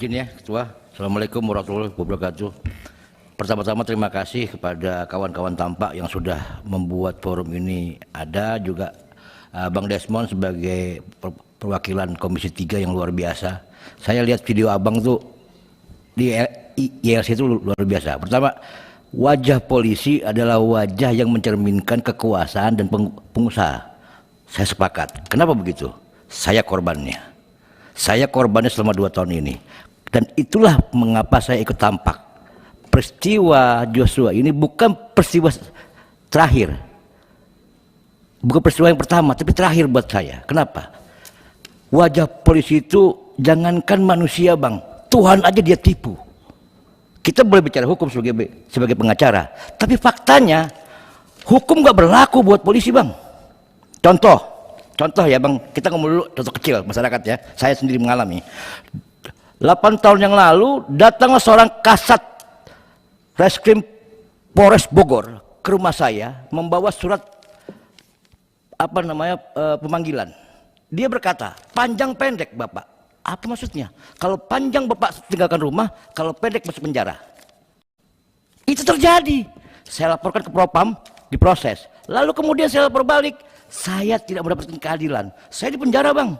Izin ya Ketua. Assalamualaikum warahmatullahi wabarakatuh. Pertama-tama terima kasih kepada kawan-kawan Tampak yang sudah membuat forum ini ada, juga Bang Desmond sebagai perwakilan Komisi 3 yang luar biasa. Saya lihat video Abang tuh di ILC itu luar biasa. Pertama, wajah polisi adalah wajah yang mencerminkan kekuasaan dan pengusaha. Saya sepakat. Kenapa begitu? Saya korbannya. Saya korbannya selama 2 tahun ini. Dan itulah mengapa saya ikut Tampak. Peristiwa Joshua ini bukan peristiwa terakhir. Bukan peristiwa yang pertama, tapi terakhir buat saya. Kenapa? Wajah polisi itu jangankan manusia, Bang. Tuhan aja dia tipu. Kita boleh bicara hukum sebagai pengacara, tapi faktanya hukum gak berlaku buat polisi, Bang. Contoh ya, Bang, kita ngomong dulu contoh kecil masyarakat ya. Saya sendiri mengalami. 8 tahun yang lalu datanglah seorang kasat Reskrim Polres Bogor ke rumah saya membawa surat pemanggilan. Dia berkata, panjang pendek Bapak. Apa maksudnya? Kalau panjang Bapak tinggalkan rumah, kalau pendek masuk penjara. Itu terjadi. Saya laporkan ke Propam, diproses. Lalu kemudian saya lapor balik, saya tidak mendapatkan keadilan. Saya di penjara, Bang,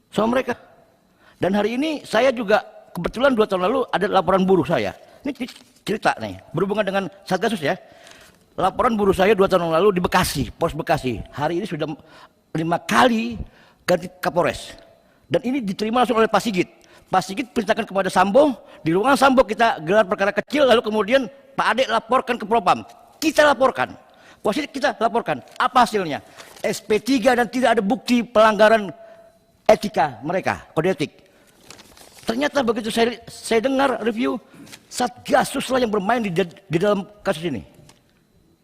sama mereka. Dan hari ini saya juga kebetulan 2 tahun lalu ada laporan buruh saya. Ini cerita nih, berhubungan dengan Satgasus ya. Laporan buruh saya 2 tahun lalu di Bekasi, Polres Bekasi. Hari ini sudah 5 kali ganti Kapolres. Dan ini diterima langsung oleh Pak Sigit. Pak Sigit perintahkan kepada Sambo, di ruangan Sambo kita gelar perkara kecil, lalu kemudian Pak Ade laporkan ke Propam. Kita laporkan. Posisi kita laporkan. Apa hasilnya? SP3 dan tidak ada bukti pelanggaran etika mereka, kode etik. Ternyata begitu saya dengar review, Satgasus lah yang bermain di dalam kasus ini.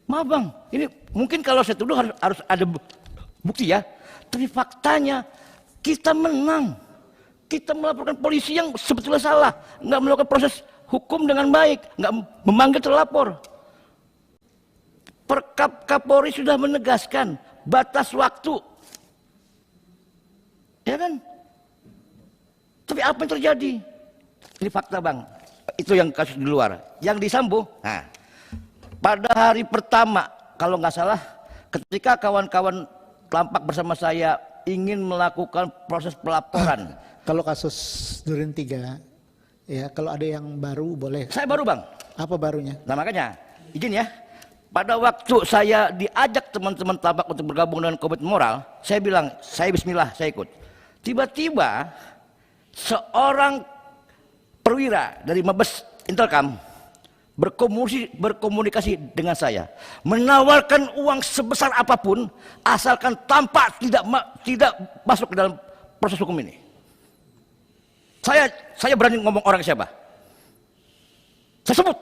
Maaf Bang, ini mungkin kalau saya tuduh harus ada bukti ya. Tapi faktanya kita menang. Kita melaporkan polisi yang sebetulnya salah, nggak melakukan proses hukum dengan baik, nggak memanggil terlapor. Perkap Kapolri sudah menegaskan batas waktu, ya kan? Tapi apa yang terjadi? Ini fakta Bang. Itu yang kasus di luar. Yang di Sambo, nah, pada hari pertama kalau nggak salah, ketika kawan-kawan Tampak bersama saya ingin melakukan proses pelaporan. Kalau kasus Duren 3, ya kalau ada yang baru boleh. Saya baru Bang. Apa barunya? Nah makanya, izin ya. Pada waktu saya diajak teman-teman Tampak untuk bergabung dengan Komite Moral, saya bilang, saya bismillah, saya ikut. Tiba-tiba seorang perwira dari Mabes Intelkam berkomunikasi dengan saya, menawarkan uang sebesar apapun asalkan Tampak tidak masuk ke dalam proses hukum ini. Saya berani ngomong orang siapa. Saya sebut.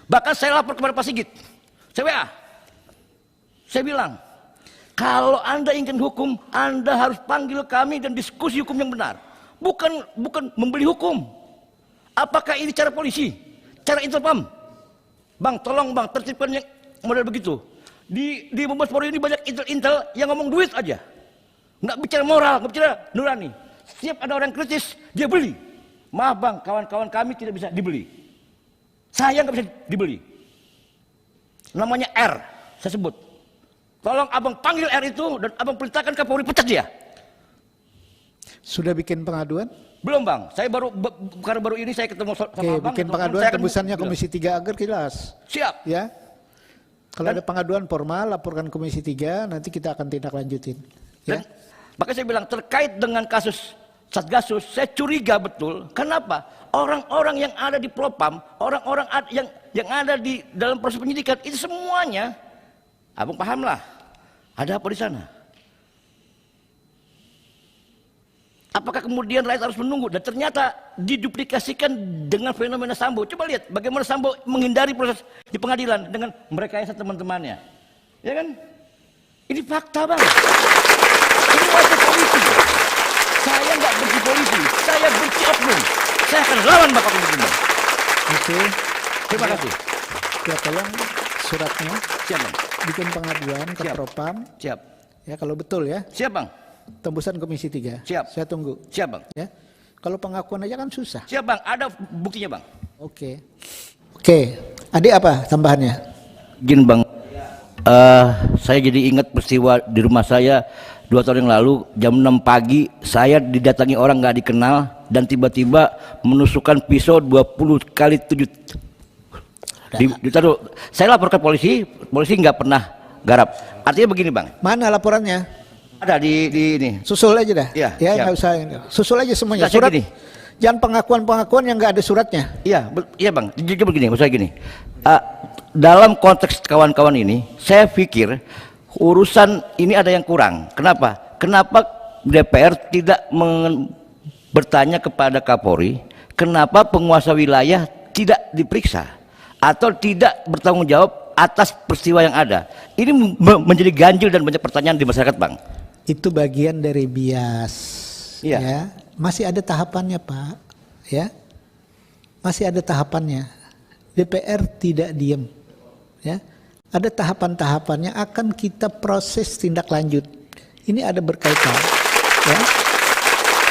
Bahkan saya lapor kepada Pak Sigit. Saya WA. Saya bilang, kalau Anda ingin hukum, Anda harus panggil kami dan diskusi hukum yang benar. Bukan membeli hukum. Apakah ini cara polisi? Cara Intelkam? Bang, tolong Bang, tertibkan yang model begitu. Di Mabes Polri ini banyak intel yang ngomong duit aja. Nggak bicara moral, nggak bicara nurani. Setiap ada orang kritis, dia beli. Maaf Bang, kawan-kawan kami tidak bisa dibeli. Saya nggak bisa dibeli. Namanya R, saya sebut. Tolong Abang panggil R itu dan Abang perintahkan Kapolri pecat dia. Sudah bikin pengaduan? Belum Bang, saya karena baru ini saya ketemu sama Abang. Bikin pengaduan tembusannya Komisi 3 agar jelas. Siap. Ya. Kalau ada pengaduan formal, laporkan Komisi 3, nanti kita akan tindak lanjutin. Ya. Maka saya bilang terkait dengan kasus Satgasus, saya curiga betul. Kenapa? Orang-orang yang ada di Propam, orang-orang yang ada di dalam proses penyidikan, itu semuanya, Abang pahamlah, ada apa di sana? Apakah kemudian rakyat harus menunggu? Dan ternyata diduplikasikan dengan fenomena Sambo. Coba lihat bagaimana Sambo menghindari proses di pengadilan dengan merekayasa teman-temannya. Ya kan? Ini fakta Bang. Ini wajah polisi. Saya nggak benci polisi, saya benci oknum. Saya akan lawan Bapak Presiden. Oke. Terima kasih. Ya tolong suratnya. Siap Bang. Bikin pengaduan ke Propam. Siap. Ya kalau betul ya. Siap Bang. Tembusan Komisi 3. Siap. Saya tunggu. Siap Bang. Ya. Kalau pengakuan aja kan susah. Siap Bang, ada buktinya Bang. Oke. Oke, adik apa tambahannya? Gini Bang, saya jadi ingat peristiwa di rumah saya 2 tahun yang lalu jam 6 pagi saya didatangi orang nggak dikenal dan tiba-tiba menusukkan pisau 20 kali 7. Ditaruh. Saya lapor ke polisi, polisi nggak pernah garap. Artinya begini Bang, Mana laporannya? ada di ini. Susul aja dah. Iya, Ya siap. nggak usah. Susul aja semuanya. Nggak, saya Surat. gini. Jangan pengakuan-pengakuan yang nggak ada suratnya. Iya, iya Bang. Jadi begini, maksud saya gini. Dalam konteks kawan-kawan ini, saya pikir urusan ini ada yang kurang. Kenapa? Kenapa DPR tidak bertanya kepada Kapolri, kenapa penguasa wilayah tidak diperiksa atau tidak bertanggung jawab atas peristiwa yang ada? Ini menjadi ganjil dan banyak pertanyaan di masyarakat, Bang. Itu bagian dari bias. Iya. Ya. Masih ada tahapannya, Pak. Ya. Masih ada tahapannya. DPR tidak diam. Ya. Ada tahapan-tahapannya akan kita proses tindak lanjut. Ini ada berkaitan. Ya.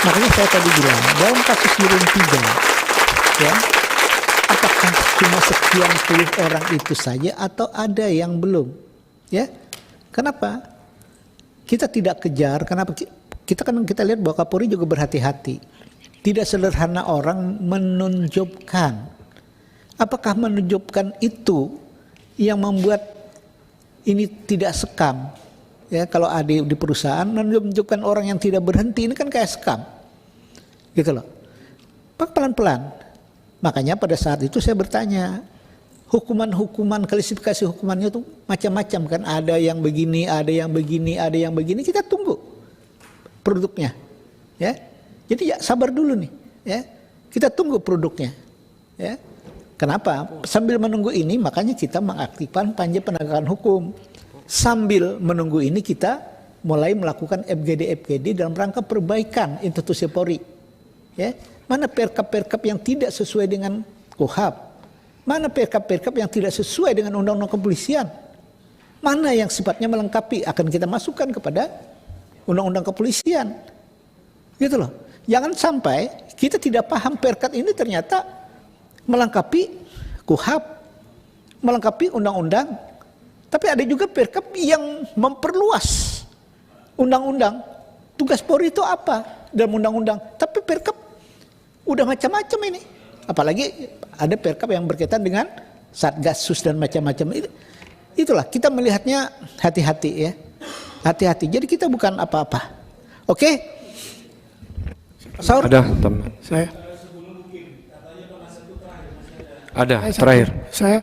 Makanya saya tadi bilang, dalam kasus Duren 3, ya, apakah cuma sekian puluh orang itu saja atau ada yang belum? Ya. Kenapa? Kita tidak kejar, kenapa? Kita lihat bahwa Kapolri juga berhati-hati. Tidak sederhana orang menunjukkan. Apakah menunjukkan itu yang membuat ini tidak sekam? Ya, kalau ada di perusahaan menunjukkan orang yang tidak berhenti, ini kan kayak skam. Gitu loh. Pelan-pelan. Makanya pada saat itu saya bertanya, hukuman-hukuman, klasifikasi hukumannya itu macam-macam kan. Ada yang begini, ada yang begini, ada yang begini. Kita tunggu produknya. Ya. Jadi ya sabar dulu nih, ya. Kita tunggu produknya. Ya. Kenapa? Sambil menunggu ini makanya kita mengaktifkan panja penegakan hukum. Sambil menunggu ini kita mulai melakukan FGD dalam rangka perbaikan institusi Polri. Ya. Mana perkap-perkap yang tidak sesuai dengan KUHP? Mana perkap-perkap yang tidak sesuai dengan undang-undang kepolisian? Mana yang sifatnya melengkapi akan kita masukkan kepada undang-undang kepolisian. Gitu loh. Jangan sampai kita tidak paham perkap ini ternyata melengkapi KUHP, melengkapi undang-undang. Tapi ada juga perkap yang memperluas undang-undang. Tugas Polri itu apa dalam undang-undang? Tapi perkap udah macam-macam ini. Apalagi ada perkap yang berkaitan dengan Satgasus dan macam-macam. Itulah kita melihatnya hati-hati ya. Hati-hati. Jadi kita bukan apa-apa. Oke? Saur? Ada teman saya. Ada terakhir. Saya